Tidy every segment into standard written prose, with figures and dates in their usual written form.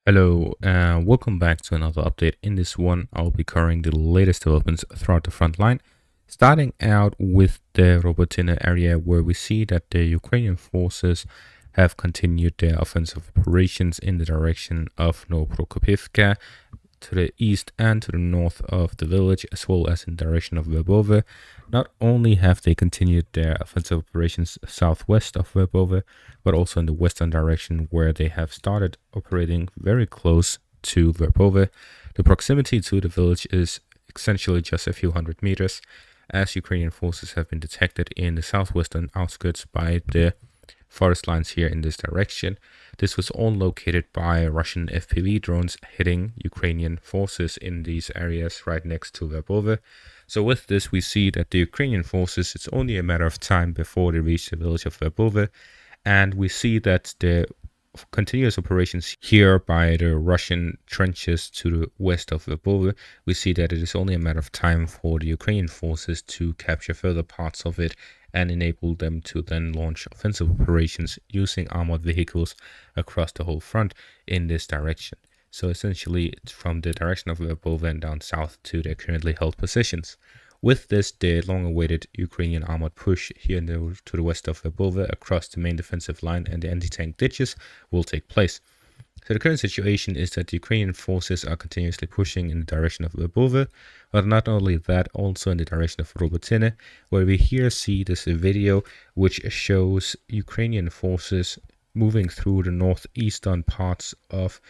Hello, and welcome back to another update. In this one, I'll be covering the latest developments throughout the front line, starting out with the Robotyne area, where we see that the Ukrainian forces have continued their offensive operations in the direction of Novoprokopivka, to the east and to the north of the village, as well as in the direction of Verbove. Not only have they continued their offensive operations southwest of Verbove, but also in the western direction, where they have started operating very close to Verbove. The proximity to the village is essentially just a few hundred meters, as Ukrainian forces have been detected in the southwestern outskirts by the forest lines here in this direction. This was all located by Russian FPV drones hitting Ukrainian forces in these areas right next to Verbove. So with this, we see that the Ukrainian forces, it's only a matter of time before they reach the village of Verbove. And we see that the continuous operations here by the Russian trenches to the west of Verbove, we see that it is only a matter of time for the Ukrainian forces to capture further parts of it and enable them to then launch offensive operations using armored vehicles across the whole front in this direction. So essentially, it's from the direction of Verbove and down south to their currently held positions. With this, the long-awaited Ukrainian armored push here to the west of Verbove across the main defensive line and the anti-tank ditches will take place. So the current situation is that the Ukrainian forces are continuously pushing in the direction of Verbove, but not only that, also in the direction of Robotyne, where we here see this video which shows Ukrainian forces moving through the northeastern parts of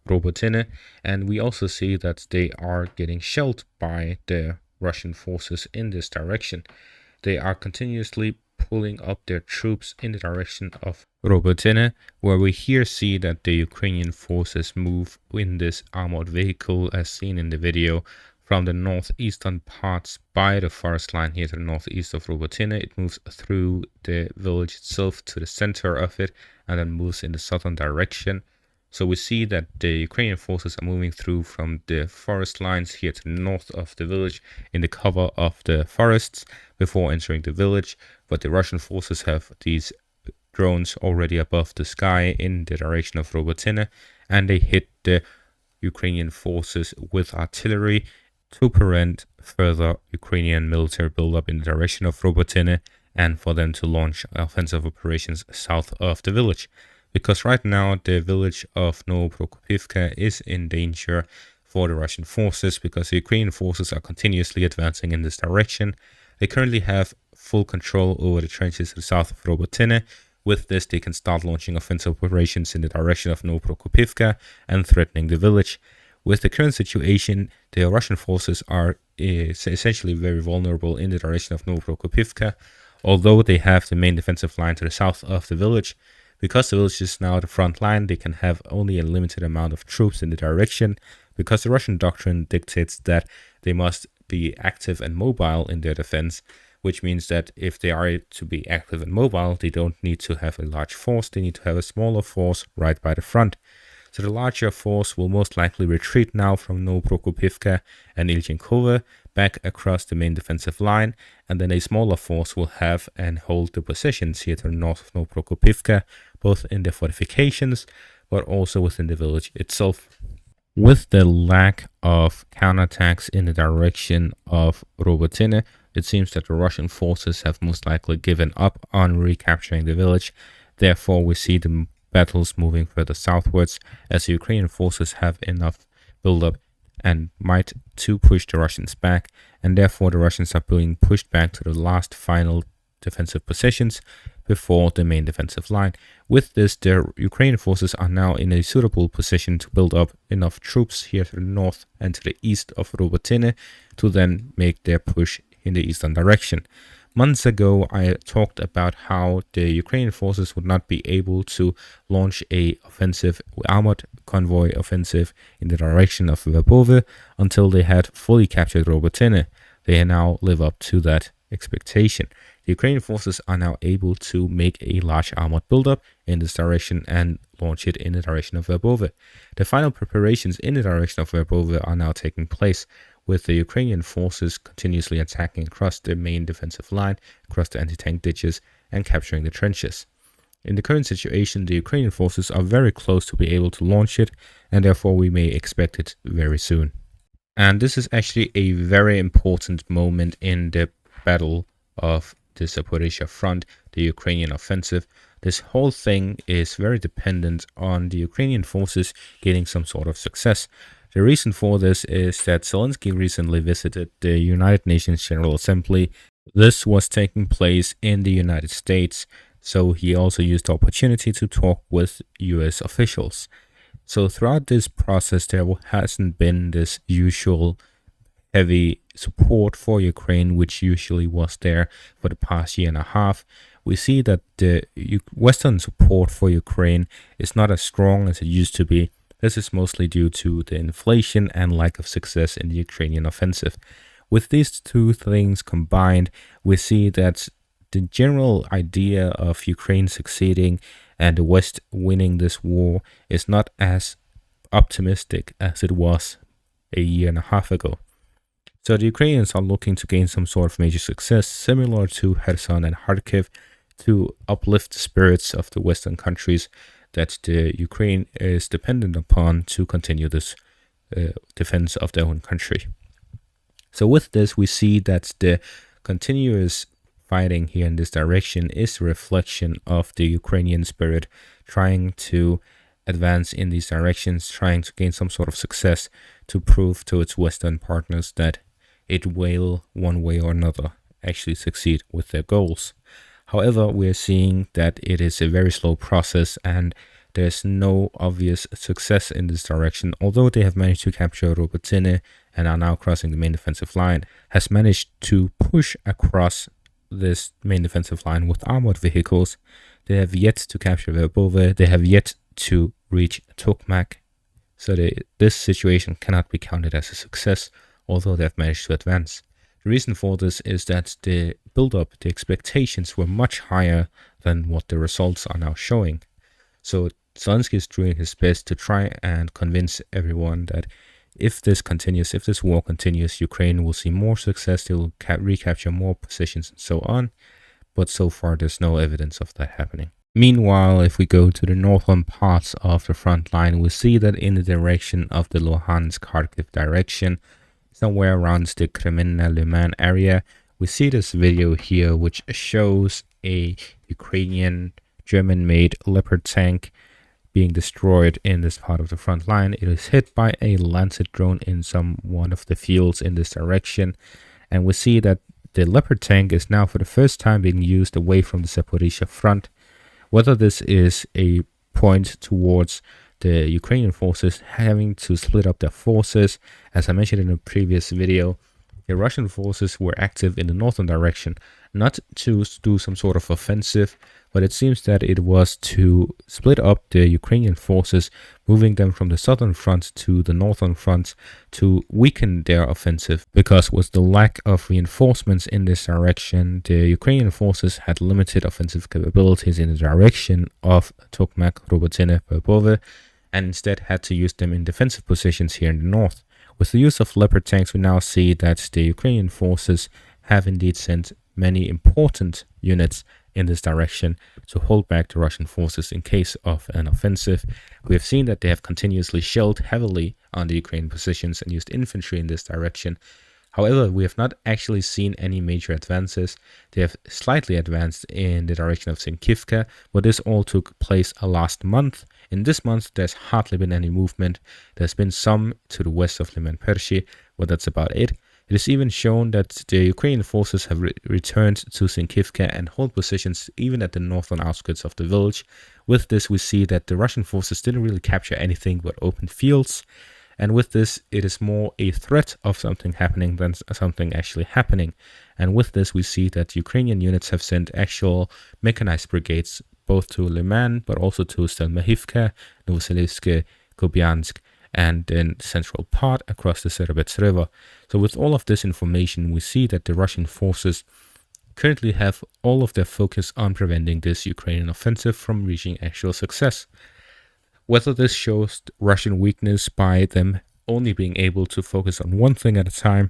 Robotyne, and we also see that they are getting shelled by the Russian forces in this direction. They are continuously pulling up their troops in the direction of Robotyne, where we here see that the Ukrainian forces move in this armored vehicle as seen in the video from the northeastern parts by the forest line here to the northeast of Robotyne. It moves through the village itself to the center of it and then moves in the southern direction. So we see that the Ukrainian forces are moving through from the forest lines here to the north of the village in the cover of the forests before entering the village. But the Russian forces have these drones already above the sky in the direction of Robotyne, and they hit the Ukrainian forces with artillery to prevent further Ukrainian military buildup in the direction of Robotyne and for them to launch offensive operations south of the village. Because right now the village of Novoprokopivka is in danger for the Russian forces because the Ukrainian forces are continuously advancing in this direction. They currently have full control over the trenches to the south of Robotyne. With this, they can start launching offensive operations in the direction of Novoprokopivka and threatening the village. With the current situation, the Russian forces are essentially very vulnerable in the direction of Novoprokopivka, although they have the main defensive line to the south of the village. Because the village is now the front line, they can have only a limited amount of troops in the direction, because the Russian doctrine dictates that they must be active and mobile in their defense, which means that if they are to be active and mobile, they don't need to have a large force, they need to have a smaller force right by the front. So the larger force will most likely retreat now from Novoprokopivka and Ilchenkovo back across the main defensive line, and then a smaller force will have and hold the positions here to the north of Novoprokopivka, both in the fortifications but also within the village itself. With the lack of counterattacks in the direction of Robotyne, it seems that the Russian forces have most likely given up on recapturing the village. Therefore, we see the battles moving further southwards as the Ukrainian forces have enough buildup and might to push the Russians back, and therefore the Russians are being pushed back to the last final defensive positions before the main defensive line. With this, the Ukrainian forces are now in a suitable position to build up enough troops here to the north and to the east of Robotyne to then make their push in the eastern direction. Months ago, I talked about how the Ukrainian forces would not be able to launch a offensive, armored convoy offensive in the direction of Verbove until they had fully captured Robotyne. They now live up to that expectation. The Ukrainian forces are now able to make a large armored buildup in this direction and launch it in the direction of Verbove. The final preparations in the direction of Verbove are now taking place, with the Ukrainian forces continuously attacking across the main defensive line, across the anti-tank ditches, and capturing the trenches. In the current situation, the Ukrainian forces are very close to be able to launch it, and therefore we may expect it very soon. And this is actually a very important moment in the battle of the Zaporizhzhia front, the Ukrainian offensive. This whole thing is very dependent on the Ukrainian forces getting some sort of success. The reason for this is that Zelensky recently visited the United Nations General Assembly. This was taking place in the United States, so he also used the opportunity to talk with US officials. So throughout this process, there hasn't been this usual heavy support for Ukraine, which usually was there for the past year and a half. We see that the Western support for Ukraine is not as strong as it used to be. This is mostly due to the inflation and lack of success in the Ukrainian offensive. With these two things combined, we see that the general idea of Ukraine succeeding and the West winning this war is not as optimistic as it was a year and a half ago. So the Ukrainians are looking to gain some sort of major success, similar to Kherson and Kharkiv, to uplift the spirits of the Western countries that the Ukraine is dependent upon to continue this defense of their own country. So with this, we see that the continuous fighting here in this direction is a reflection of the Ukrainian spirit trying to advance in these directions, trying to gain some sort of success to prove to its Western partners that it will, one way or another, actually succeed with their goals. However, we are seeing that it is a very slow process and there's no obvious success in this direction. Although they have managed to capture Robotyne and are now crossing the main defensive line, has managed to push across this main defensive line with armored vehicles. They have yet to capture Verbove. They have yet to reach Tokmak. So this situation cannot be counted as a success, although they have managed to advance. The reason for this is that the build-up, the expectations were much higher than what the results are now showing. So Zelensky is doing his best to try and convince everyone that if this continues, if this war continues, Ukraine will see more success, they will recapture more positions and so on. But so far, there's no evidence of that happening. Meanwhile, if we go to the northern parts of the front line, we see that in the direction of the Luhansk-Kharkiv direction, somewhere around the Kreminna-Liman area, we see this video here, which shows a Ukrainian German-made Leopard tank being destroyed in this part of the front line. It is hit by a Lancet drone in one of the fields in this direction, and we see that the Leopard tank is now for the first time being used away from the Zaporizhzhia front. Whether this is a point towards the Ukrainian forces having to split up their forces, as I mentioned in a previous video, the Russian forces were active in the northern direction, not to do some sort of offensive, but it seems that it was to split up the Ukrainian forces, moving them from the southern front to the northern front to weaken their offensive, because with the lack of reinforcements in this direction, the Ukrainian forces had limited offensive capabilities in the direction of Tokmak, Robotyne, Verbove, and instead had to use them in defensive positions here in the north. With the use of Leopard tanks, we now see that the Ukrainian forces have indeed sent many important units in this direction to hold back the Russian forces in case of an offensive. We have seen that they have continuously shelled heavily on the Ukrainian positions and used infantry in this direction. However, we have not actually seen any major advances. They have slightly advanced in the direction of Sinkivka, but this all took place last month. In this month, there's hardly been any movement. There's been some to the west of Liman Pershi, but that's about it. It is even shown that the Ukrainian forces have returned to Sinkivka and hold positions even at the northern outskirts of the village. With this, we see that the Russian forces didn't really capture anything but open fields. And with this, it is more a threat of something happening than something actually happening. And with this, we see that Ukrainian units have sent actual mechanized brigades both to Liman, but also to Stelmahivka, Novoselivsk, Kupiansk, and then central part across the Serebets River. So with all of this information, we see that the Russian forces currently have all of their focus on preventing this Ukrainian offensive from reaching actual success. Whether this shows Russian weakness by them only being able to focus on one thing at a time,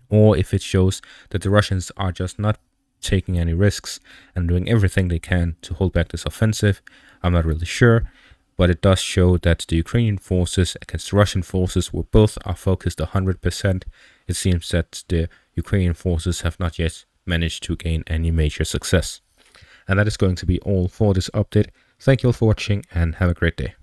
or if it shows that the Russians are just not taking any risks and doing everything they can to hold back this offensive. I'm not really sure, but it does show that the Ukrainian forces against the Russian forces, where both are focused 100%, it seems that the Ukrainian forces have not yet managed to gain any major success. And that is going to be all for this update. Thank you all for watching and have a great day.